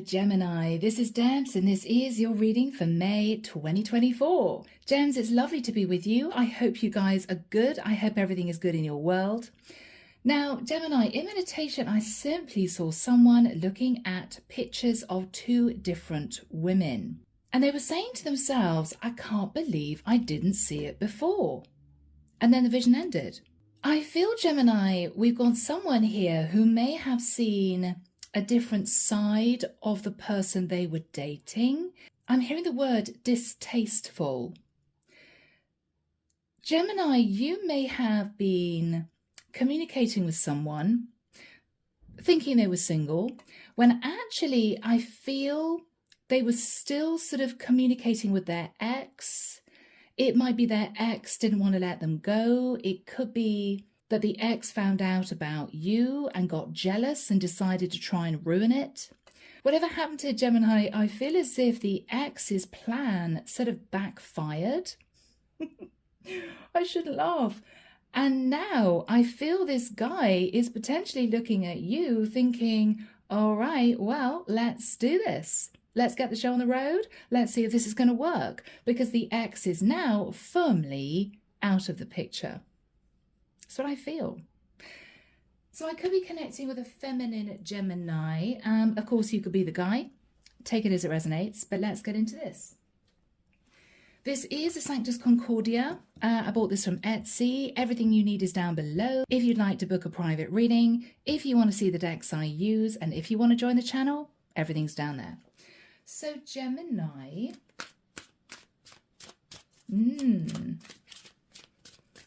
Gemini, this is Debs and this is your reading for May 2024. Gems, it's lovely to be with you. I hope you guys are good. I hope everything is good in your world. Now, Gemini, in meditation, I simply saw someone looking at pictures of two different women. And they were saying to themselves, I can't believe I didn't see it before. And then the vision ended. I feel, Gemini, we've got someone here who may have seen a different side of the person they were dating. I'm hearing the word distasteful. Gemini, you may have been communicating with someone, thinking they were single, when actually I feel they were still sort of communicating with their ex. It might be their ex didn't want to let them go. It could be that the ex found out about you and got jealous and decided to try and ruin it. Whatever happened to Gemini, I feel as if the ex's plan sort of backfired. I shouldn't laugh. And now I feel this guy is potentially looking at you thinking, all right, well, let's do this. Let's get the show on the road. Let's see if this is going to work, because the ex is now firmly out of the picture. That's what I feel. So I could be connecting with a feminine Gemini. Of course, you could be the guy. Take it as it resonates, but let's get into this. This is a Sanctus Concordia. I bought this from Etsy. Everything you need is down below. If you'd like to book a private reading, if you want to see the decks I use, and if you want to join the channel, everything's down there. So Gemini,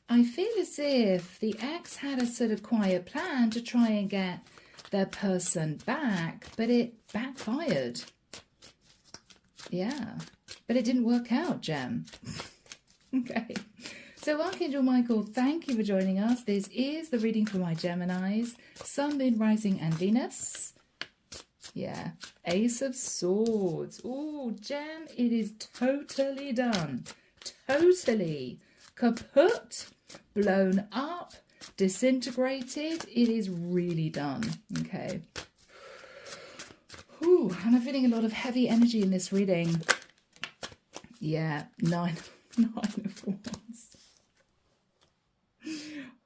I feel as if the ex had a sort of quiet plan to try and get their person back, but it backfired. Yeah, but it didn't work out, Gem. Okay, so Archangel Michael, thank you for joining us. This is the reading for my Geminis, Sun, Moon, Rising and Venus. Yeah, Ace of Swords. Oh, Gem, it is totally done. Totally. Kaput, blown up, disintegrated. It is really done. Okay. Ooh, and I'm feeling a lot of heavy energy in this reading. Yeah, nine of Wands.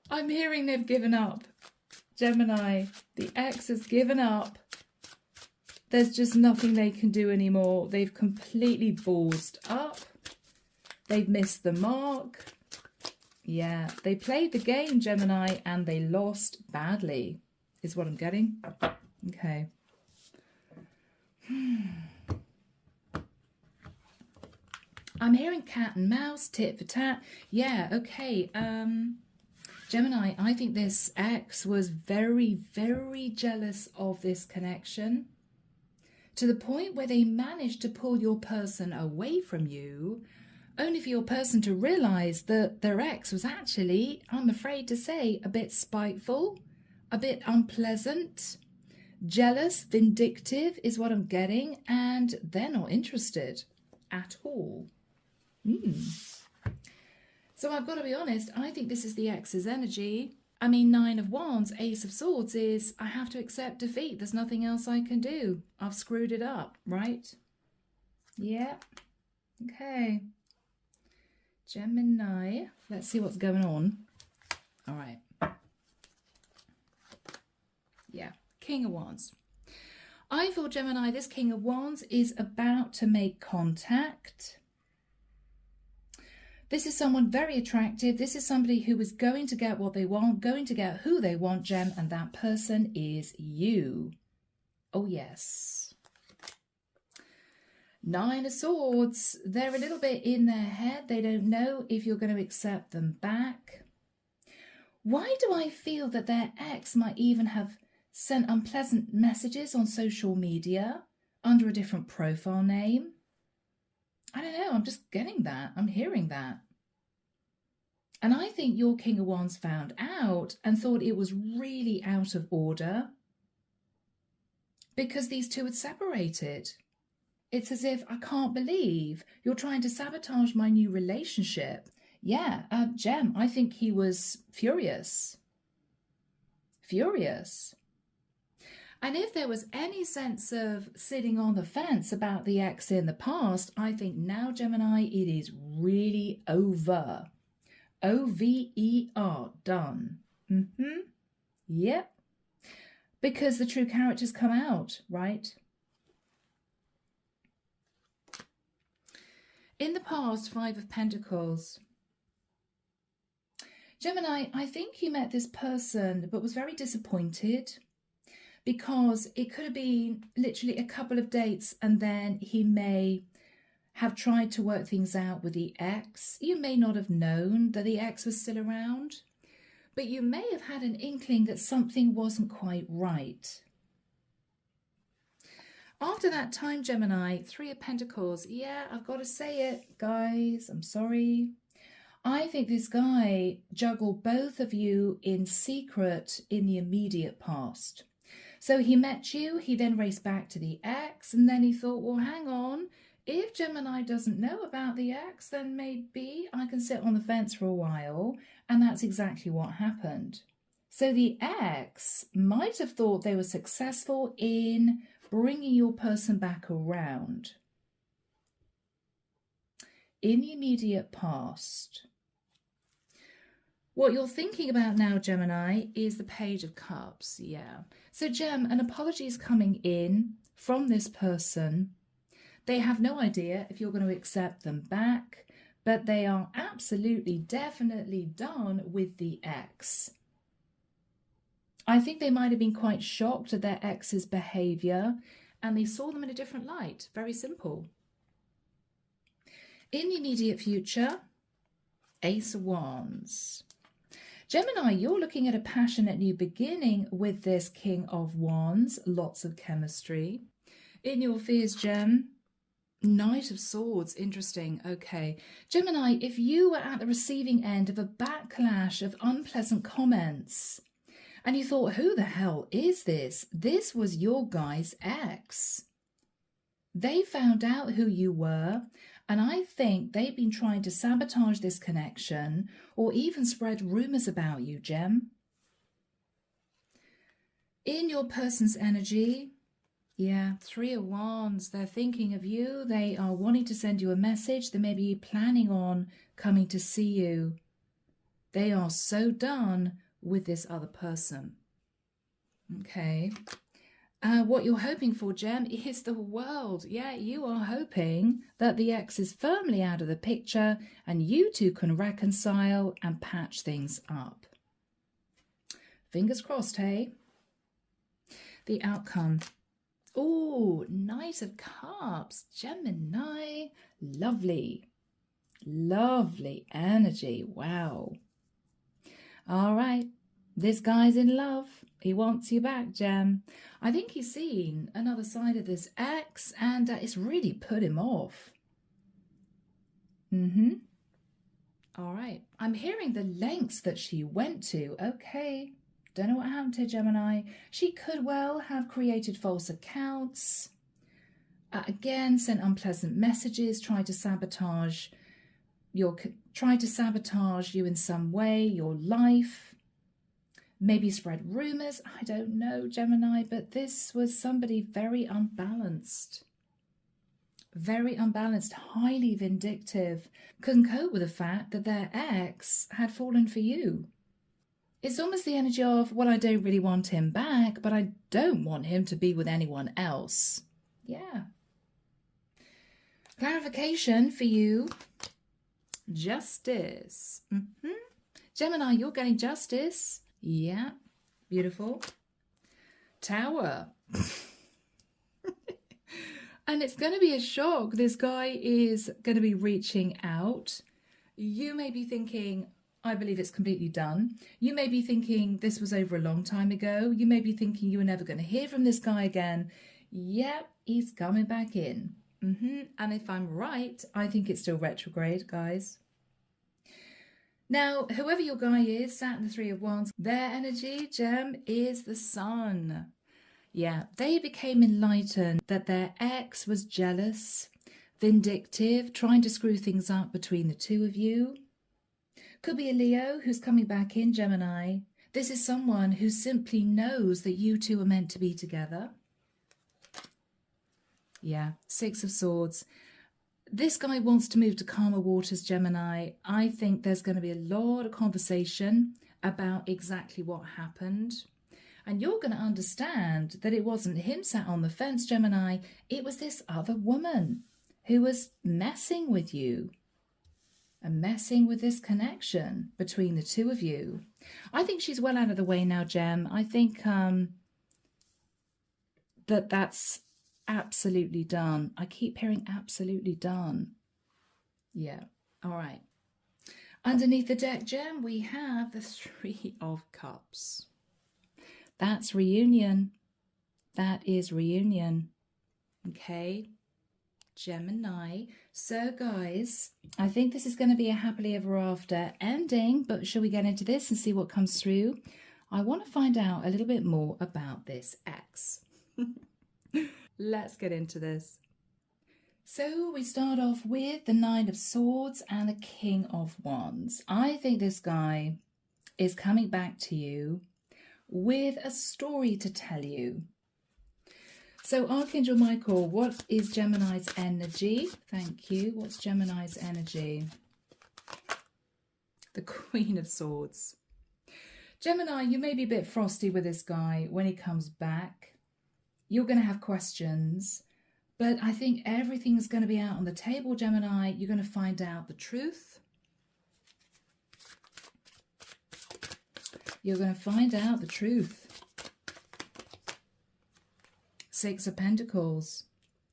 I'm hearing they've given up. Gemini, the ex has given up. There's just nothing they can do anymore. They've completely ballsed up. They've missed the mark. Yeah, they played the game, Gemini, and they lost badly, is what I'm getting. Okay. I'm hearing cat and mouse, tit for tat. Yeah, okay. Gemini, I think this ex was very, very jealous of this connection, to the point where they managed to pull your person away from you, only for your person to realise that their ex was actually, I'm afraid to say, a bit spiteful, a bit unpleasant, jealous, vindictive is what I'm getting, and they're not interested at all. So I've got to be honest, I think this is the ex's energy. I mean, Nine of Wands, Ace of Swords is, I have to accept defeat. There's nothing else I can do. I've screwed it up, right? Yeah. Okay. Gemini. Let's see what's going on. All right. Yeah. King of Wands. I feel, Gemini, this King of Wands is about to make contact. This is someone very attractive. This is somebody who is going to get what they want, going to get who they want, Gem, and that person is you. Oh, yes. Nine of Swords. They're a little bit in their head. They don't know if you're going to accept them back. Why do I feel that their ex might even have sent unpleasant messages on social media under a different profile name? I don't know, I'm just getting that. I'm hearing that. And I think your King of Wands found out and thought it was really out of order because these two had separated. It's as if, I can't believe you're trying to sabotage my new relationship. Yeah, Gem, I think he was furious. Furious. And if there was any sense of sitting on the fence about the ex in the past, I think now, Gemini, it is really over. O-V-E-R, done. Yep. Because the true characters come out, right? In the past, Five of Pentacles. Gemini, I think you met this person but was very disappointed because it could have been literally a couple of dates and then he may have tried to work things out with the ex. You may not have known that the ex was still around, but you may have had an inkling that something wasn't quite right. After that time, Gemini, Three of Pentacles. Yeah, I've got to say it, guys. I'm sorry. I think this guy juggled both of you in secret in the immediate past. So he met you, he then raced back to the ex, and then he thought, well, hang on. If Gemini doesn't know about the ex, then maybe I can sit on the fence for a while. And that's exactly what happened. So the ex might have thought they were successful in bringing your person back around. In the immediate past. What you're thinking about now, Gemini, is the Page of Cups. Yeah. So, Gem, an apology is coming in from this person. They have no idea if you're going to accept them back, but they are absolutely, definitely done with the ex. I think they might have been quite shocked at their ex's behavior and they saw them in a different light. Very simple. In the immediate future, Ace of Wands. Gemini, you're looking at a passionate new beginning with this King of Wands. Lots of chemistry. In your fears, Gem, Knight of Swords. Interesting. Okay. Gemini, if you were at the receiving end of a backlash of unpleasant comments and you thought, who the hell is this? This was your guy's ex. They found out who you were, and I think they've been trying to sabotage this connection or even spread rumors about you, Gem. In your person's energy, yeah, Three of Wands, they're thinking of you. They are wanting to send you a message. They may be planning on coming to see you. They are so done with this other person. Okay. What you're hoping for, Gem, is the world. Yeah, you are hoping that the ex is firmly out of the picture and you two can reconcile and patch things up. Fingers crossed, hey? The outcome. Oh, Knight of Cups. Gemini. Lovely. Lovely energy. Wow. All right. This guy's in love. He wants you back, Gem. I think he's seen another side of this ex and it's really put him off. All right. I'm hearing the lengths that she went to. Okay. Don't know what happened to Gemini. She could well have created false accounts. Again, sent unpleasant messages, tried to sabotage you in some way, your life. Maybe spread rumors. I don't know, Gemini, but this was somebody very unbalanced. Very unbalanced, highly vindictive. Couldn't cope with the fact that their ex had fallen for you. It's almost the energy of, well, I don't really want him back, but I don't want him to be with anyone else. Yeah. Clarification for you. Justice. Gemini, you're getting justice. Yeah, beautiful. Tower. And it's going to be a shock. This guy is going to be reaching out. You may be thinking, I believe it's completely done. You may be thinking this was over a long time ago. You may be thinking you were never going to hear from this guy again. Yep, he's coming back in. And if I'm right, I think it's still retrograde, guys. Now, whoever your guy is, sat in the Three of Wands, their energy, Gem, is the Sun. Yeah, they became enlightened that their ex was jealous, vindictive, trying to screw things up between the two of you. Could be a Leo who's coming back in, Gemini. This is someone who simply knows that you two are meant to be together. Yeah, Six of Swords. This guy wants to move to calmer waters, Gemini. I think there's going to be a lot of conversation about exactly what happened. And you're going to understand that it wasn't him sat on the fence, Gemini. It was this other woman who was messing with you and messing with this connection between the two of you. I think she's well out of the way now, Gem. I think that's absolutely done. I keep hearing absolutely done. Yeah. All right. Underneath the deck, Gem, we have the Three of Cups. That's reunion. That is reunion. Okay. Gemini. So, guys, I think this is going to be a happily ever after ending, but shall we get into this and see what comes through? I want to find out a little bit more about this ex. Let's get into this. So we start off with the Nine of Swords and the King of Wands. I think this guy is coming back to you with a story to tell you. So Archangel Michael, what is Gemini's energy? Thank you. What's Gemini's energy? The Queen of Swords. Gemini, you may be a bit frosty with this guy when he comes back. You're going to have questions, but I think everything's going to be out on the table, Gemini. You're going to find out the truth. You're going to find out the truth. Six of Pentacles.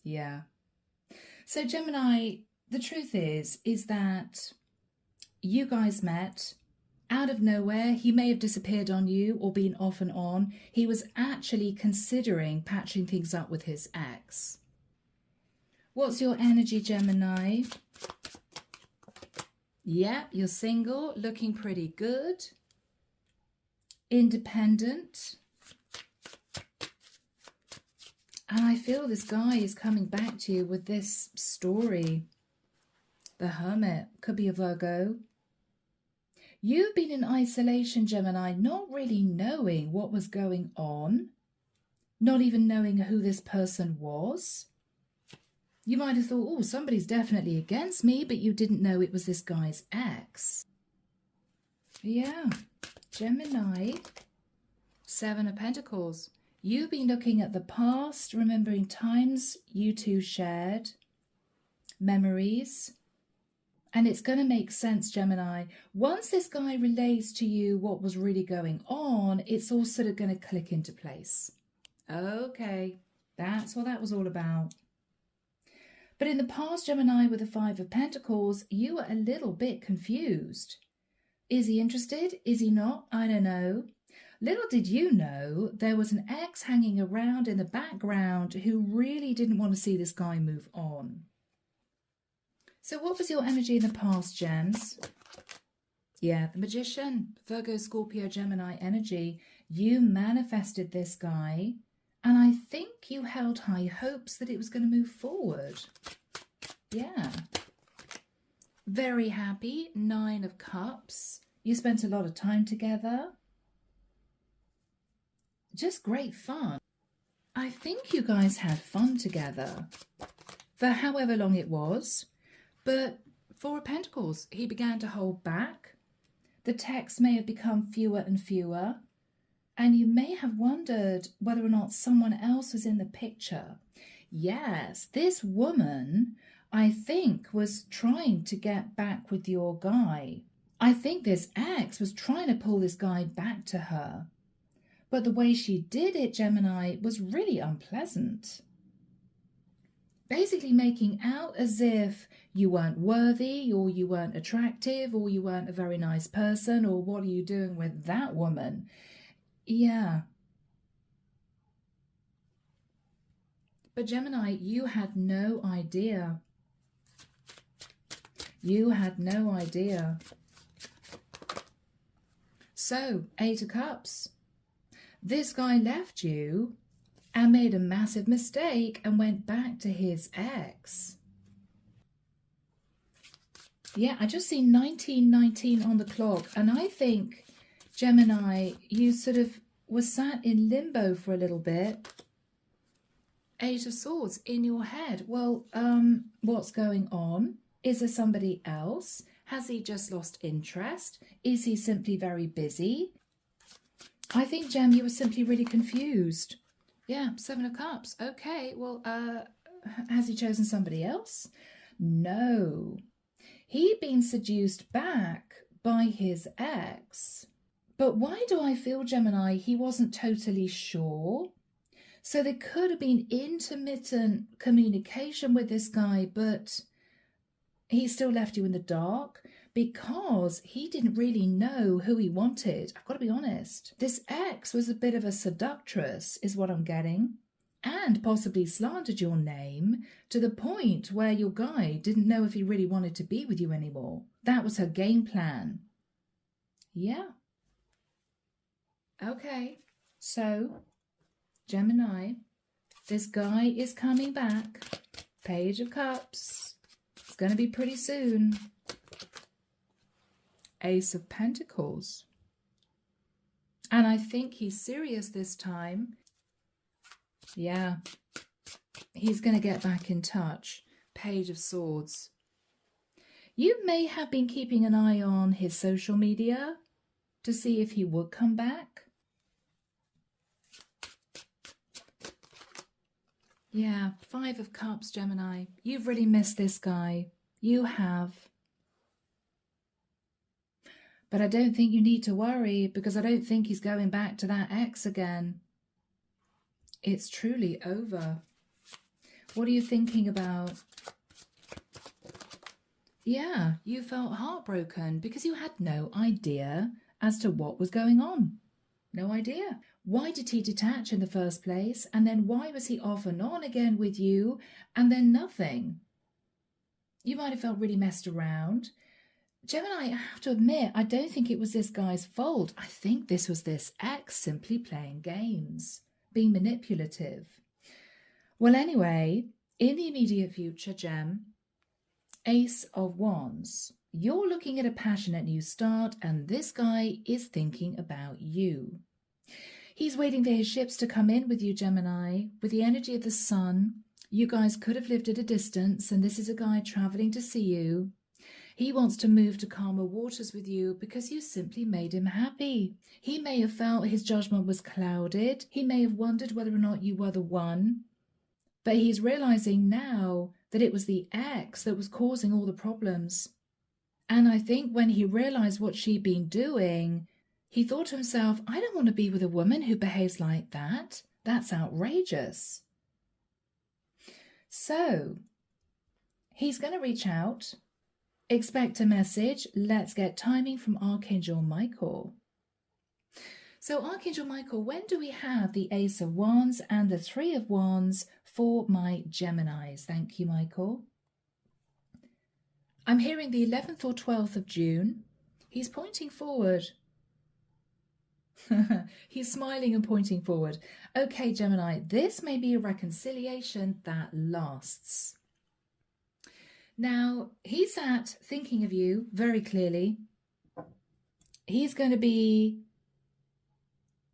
Yeah. So Gemini, the truth is that you guys met out of nowhere. He may have disappeared on you or been off and on. He was actually considering patching things up with his ex. What's your energy, Gemini? Yeah, you're single, looking pretty good. Independent. And I feel this guy is coming back to you with this story. The Hermit, could be a Virgo. You've been in isolation, Gemini, not really knowing what was going on, not even knowing who this person was. You might have thought, oh, somebody's definitely against me, but you didn't know it was this guy's ex. Yeah, Gemini, Seven of Pentacles. You've been looking at the past, remembering times you two shared, memories. And it's going to make sense, Gemini. Once this guy relays to you what was really going on, it's all sort of going to click into place. Okay, that's what that was all about. But in the past, Gemini, with the Five of Pentacles, you were a little bit confused. Is he interested? Is he not? I don't know. Little did you know there was an ex hanging around in the background who really didn't want to see this guy move on. So what was your energy in the past, Gems? Yeah, the Magician, Virgo, Scorpio, Gemini energy. You manifested this guy, and I think you held high hopes that it was going to move forward. Yeah. Very happy, Nine of Cups. You spent a lot of time together. Just great fun. I think you guys had fun together for however long it was. But Four of Pentacles, he began to hold back. The texts may have become fewer and fewer. And you may have wondered whether or not someone else was in the picture. Yes, this woman, I think, was trying to get back with your guy. I think this ex was trying to pull this guy back to her. But the way she did it, Gemini, was really unpleasant. Basically making out as if you weren't worthy, or you weren't attractive, or you weren't a very nice person, or what are you doing with that woman? Yeah. But Gemini, you had no idea. You had no idea. So, Eight of Cups. This guy left you and made a massive mistake and went back to his ex. Yeah, I just see 1919 on the clock, and I think Gemini, you sort of were sat in limbo for a little bit. Eight of Swords in your head. Well, what's going on? Is there somebody else? Has he just lost interest? Is he simply very busy? I think, Gem, you were simply really confused. Yeah, Seven of Cups. Okay, well, has he chosen somebody else? No. He'd been seduced back by his ex. But why do I feel, Gemini, he wasn't totally sure? So there could have been intermittent communication with this guy, but he still left you in the dark because he didn't really know who he wanted. I've got to be honest. This ex was a bit of a seductress, is what I'm getting, and possibly slandered your name to the point where your guy didn't know if he really wanted to be with you anymore. That was her game plan. Yeah. Okay. So, Gemini, this guy is coming back. Page of Cups. It's going to be pretty soon. Ace of Pentacles. And I think he's serious this time. Yeah. He's going to get back in touch. Page of Swords. You may have been keeping an eye on his social media to see if he would come back. Yeah, Five of Cups, Gemini. You've really missed this guy. You have. But I don't think you need to worry because I don't think he's going back to that ex again. It's truly over. What are you thinking about? Yeah, you felt heartbroken because you had no idea as to what was going on. No idea. Why did he detach in the first place? And then why was he off and on again with you and then nothing? You might have felt really messed around. Gemini, I have to admit, I don't think it was this guy's fault. I think this was this ex simply playing games, being manipulative. Well, anyway, in the immediate future, Gem, Ace of Wands. You're looking at a passionate new start, and this guy is thinking about you. He's waiting for his ships to come in with you, Gemini. With the energy of the sun, you guys could have lived at a distance, and this is a guy traveling to see you. He wants to move to calmer waters with you because you simply made him happy. He may have felt his judgment was clouded. He may have wondered whether or not you were the one. But he's realizing now that it was the ex that was causing all the problems. And I think when he realized what she'd been doing, he thought to himself, I don't want to be with a woman who behaves like that. That's outrageous. So he's going to reach out. Expect a message. Let's get timing from Archangel Michael. So Archangel Michael, when do we have the Ace of Wands and the Three of Wands for my Geminis? Thank you, Michael. I'm hearing the 11th or 12th of June. He's pointing forward. He's smiling and pointing forward. Okay, Gemini, this may be a reconciliation that lasts. Now, he's thinking of you very clearly. He's going to be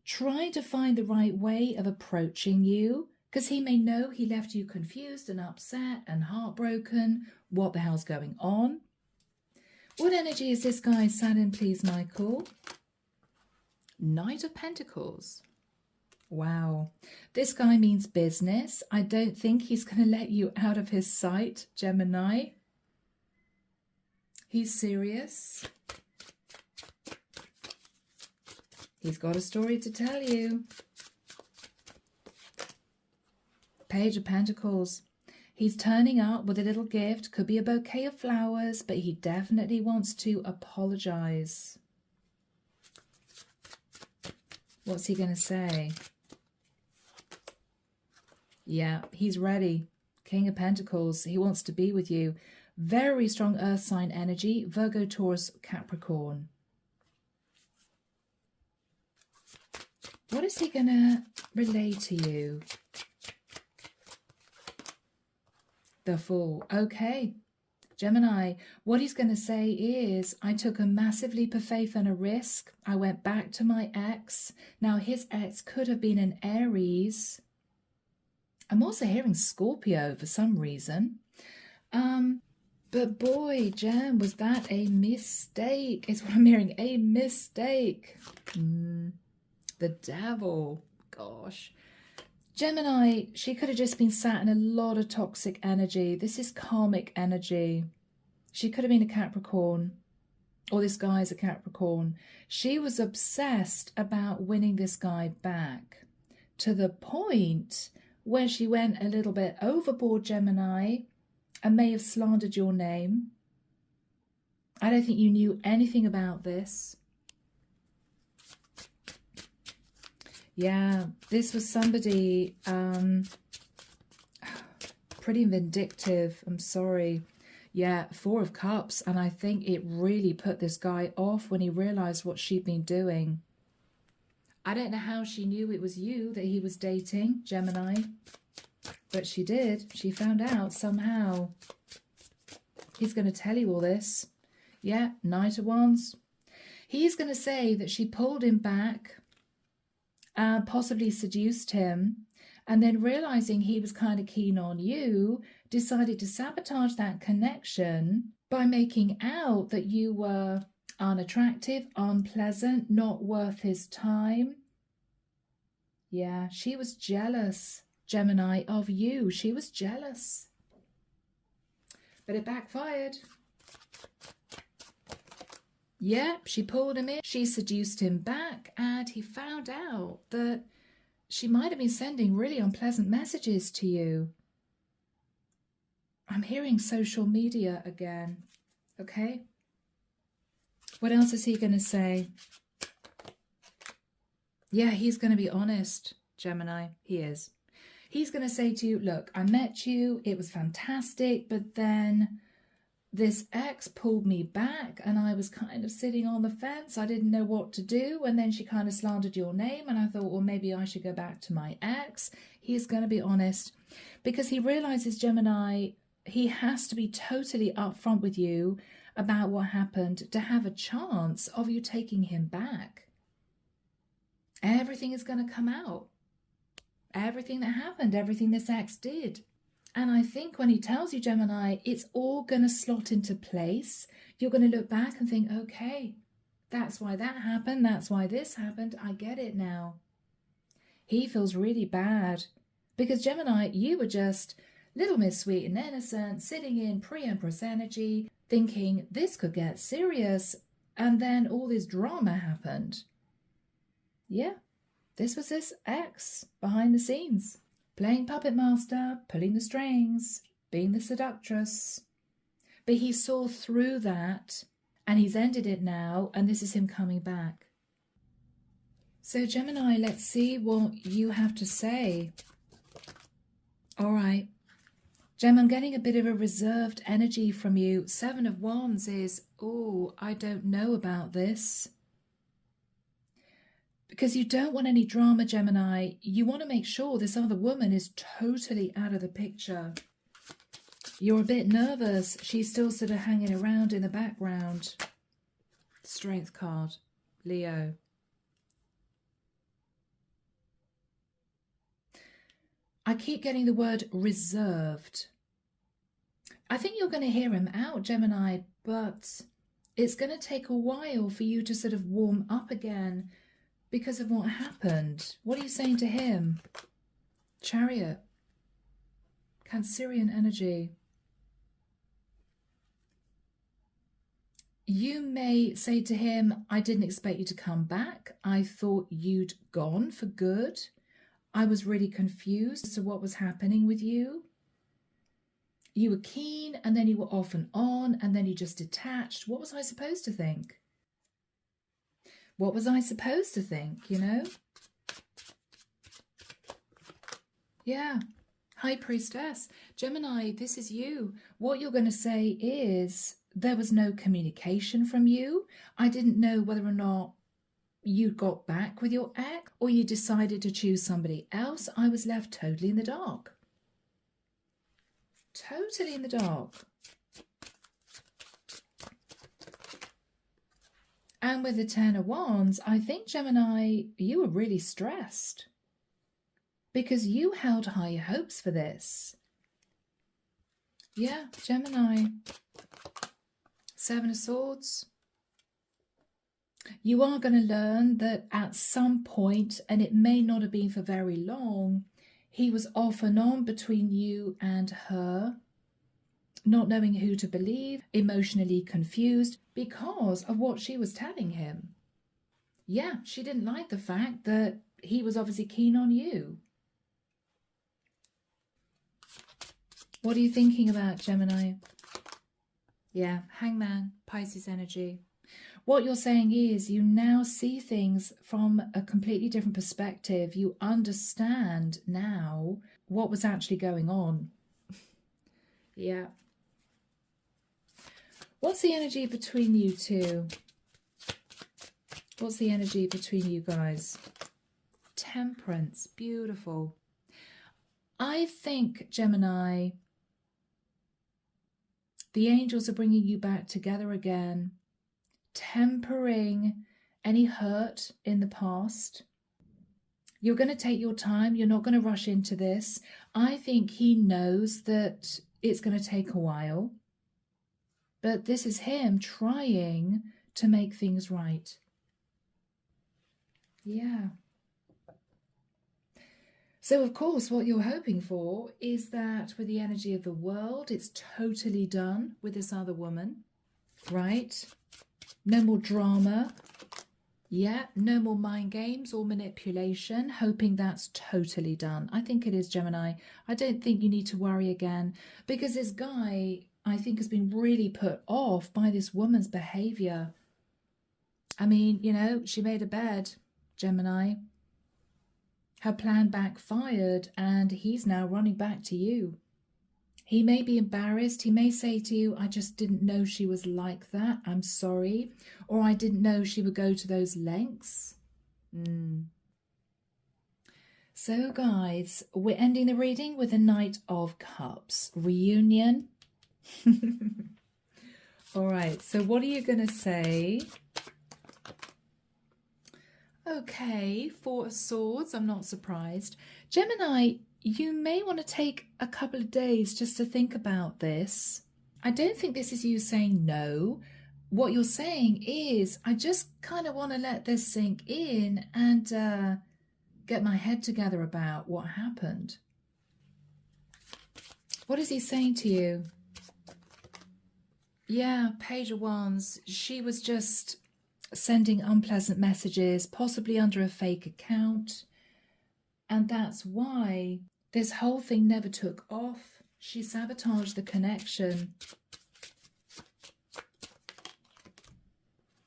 trying to find the right way of approaching you because he may know he left you confused and upset and heartbroken. What the hell's going on? What energy is this guy sat in, please, Michael? Knight of Pentacles. Wow. This guy means business. I don't think he's going to let you out of his sight, Gemini. He's serious. He's got a story to tell you. Page of Pentacles. He's turning up with a little gift. Could be a bouquet of flowers, but he definitely wants to apologize. What's he going to say? Yeah, he's ready. King of Pentacles. He wants to be with you. Very strong earth sign energy. Virgo, Taurus, Capricorn. What is he going to relay to you? The Fool. Okay. Gemini, what he's going to say is, I took a massive leap of faith and a risk. I went back to my ex. Now, his ex could have been an Aries. I'm also hearing Scorpio for some reason. But boy, Gem, was that a mistake? Is what I'm hearing, a mistake. The devil. Gosh. Gemini, she could have just been sat in a lot of toxic energy. This is karmic energy. She could have been a Capricorn, or this guy's a Capricorn. She was obsessed about winning this guy back to the point where she went a little bit overboard, Gemini, and may have slandered your name. I don't think you knew anything about this. Yeah, this was somebody pretty vindictive. I'm sorry. Yeah, 4 of Cups. And I think it really put this guy off when he realized what she'd been doing. I don't know how she knew it was you that he was dating, Gemini. But she did. She found out somehow. He's going to tell you all this. Yeah, Knight of Wands. He's going to say that she pulled him back, possibly seduced him, and then realizing he was kind of keen on you, decided to sabotage that connection by making out that you were unattractive, unpleasant, not worth his time. Yeah, she was jealous, Gemini, of you. She was jealous. But it backfired. Yep, she pulled him in, she seduced him back, and he found out that she might have been sending really unpleasant messages to you. I'm hearing social media again, okay? What else is he going to say? Yeah, he's going to be honest, Gemini. He is. He's going to say to you, look, I met you, it was fantastic, but then this ex pulled me back and I was kind of sitting on the fence. I didn't know what to do. And then she kind of slandered your name. And I thought, well, maybe I should go back to my ex. He's going to be honest because he realizes, Gemini, he has to be totally upfront with you about what happened to have a chance of you taking him back. Everything is going to come out. Everything that happened, everything this ex did. And I think when he tells you, Gemini, it's all going to slot into place. You're going to look back and think, okay, that's why that happened. That's why this happened. I get it now. He feels really bad because, Gemini, you were just Little Miss Sweet and Innocent, sitting in pre-Empress energy, thinking this could get serious. And then all this drama happened. Yeah, this was his ex behind the scenes. Playing puppet master, pulling the strings, being the seductress. But he saw through that and he's ended it now, and this is him coming back. So Gemini, let's see what you have to say. All right. Gem, I'm getting a bit of a reserved energy from you. 7 of Wands is, oh, I don't know about this. Because you don't want any drama, Gemini. You want to make sure this other woman is totally out of the picture. You're a bit nervous. She's still sort of hanging around in the background. Strength card, Leo. I keep getting the word reserved. I think you're going to hear him out, Gemini, but it's going to take a while for you to sort of warm up again. Because of what happened. What are you saying to him? Chariot. Cancerian energy. You may say to him, I didn't expect you to come back. I thought you'd gone for good. I was really confused as to what was happening with you. You were keen and then you were off and on and then you just detached. What was I supposed to think? What was I supposed to think, you know? Yeah. High Priestess. Gemini, this is you. What you're going to say is, there was no communication from you. I didn't know whether or not you got back with your ex or you decided to choose somebody else. I was left totally in the dark. Totally in the dark. And with the Ten of Wands, I think, Gemini, you were really stressed because you held high hopes for this. Yeah, Gemini. Seven of Swords. You are going to learn that at some point, and it may not have been for very long, he was off and on between you and her, not knowing who to believe, emotionally confused because of what she was telling him. Yeah, she didn't like the fact that he was obviously keen on you. What are you thinking about, Gemini? Yeah, Hangman, Pisces energy. What you're saying is you now see things from a completely different perspective. You understand now what was actually going on. Yeah. What's the energy between you two? What's the energy between you guys? Temperance, beautiful. I think, Gemini, the angels are bringing you back together again, tempering any hurt in the past. You're going to take your time. You're not going to rush into this. I think he knows that it's going to take a while, but this is him trying to make things right. Yeah. So, of course, what you're hoping for is that with the energy of the world, it's totally done with this other woman, right? No more drama. Yeah, no more mind games or manipulation, hoping that's totally done. I think it is, Gemini. I don't think you need to worry again because this guy, I think, has been really put off by this woman's behavior. I mean, you know, she made a bed, Gemini. Her plan backfired and he's now running back to you. He may be embarrassed. He may say to you, I just didn't know she was like that. I'm sorry. Or I didn't know she would go to those lengths. So, guys, we're ending the reading with a Knight of Cups. Reunion. All right. So what are you going to say? Okay. Four of Swords. I'm not surprised. Gemini, you may want to take a couple of days just to think about this. I don't think this is you saying no. What you're saying is, I just kind of want to let this sink in and get my head together about what happened. What is he saying to you? Yeah, Page of Wands. She was just sending unpleasant messages, possibly under a fake account. And that's why this whole thing never took off. She sabotaged the connection.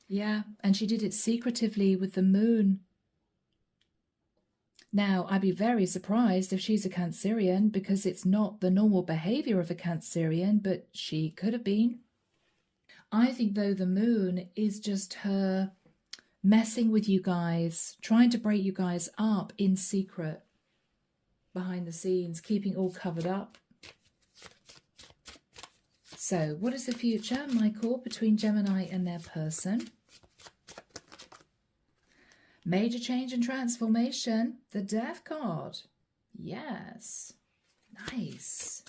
Yeah, and she did it secretively with the moon. Now, I'd be very surprised if she's a Cancerian because it's not the normal behavior of a Cancerian, but she could have been. I think, though, the moon is just her messing with you guys, trying to break you guys up in secret, behind the scenes, keeping all covered up. So, what is the future, Michael, between Gemini and their person? Major change and transformation. The Death card. Yes. Nice.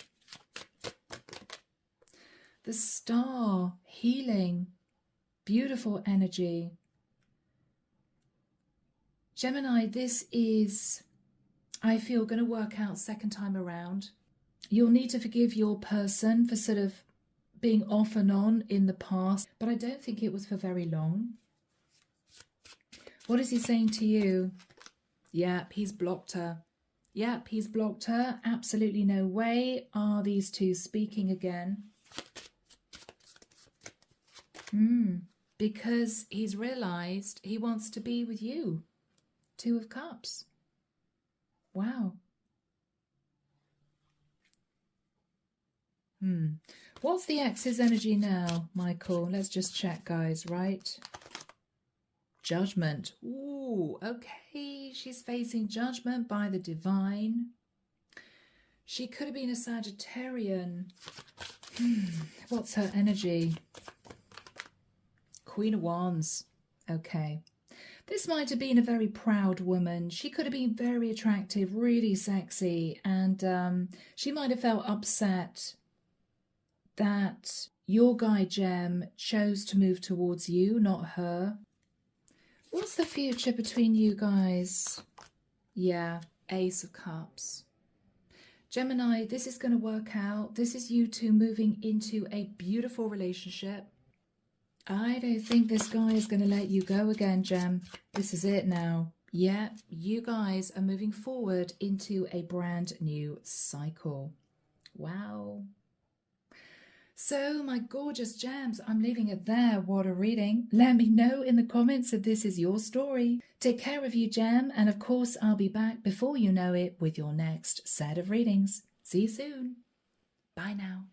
The Star. Healing. Beautiful energy. Gemini, this is, I feel, going to work out second time around. You'll need to forgive your person for sort of being off and on in the past, but I don't think it was for very long. What is he saying to you? Yep, he's blocked her. Yep, he's blocked her. Absolutely no way are these two speaking again. Because he's realised he wants to be with you. Two of Cups. Wow. What's the ex's energy now, Michael? Let's just check, guys, right? Judgment. Ooh, okay. She's facing judgment by the divine. She could have been a Sagittarian. What's her energy? Queen of Wands. Okay. This might have been a very proud woman. She could have been very attractive, really sexy, and she might have felt upset that your guy Gem chose to move towards you, not her. What's the future between you guys? Yeah, Ace of Cups. Gemini, this is going to work out. This is you two moving into a beautiful relationship. I don't think this guy is going to let you go again, Gem. This is it now. Yeah, you guys are moving forward into a brand new cycle. Wow. So, my gorgeous gems, I'm leaving it there. What a reading. Let me know in the comments if this is your story. Take care of you, Gem, and of course, I'll be back before you know it with your next set of readings. See you soon. Bye now.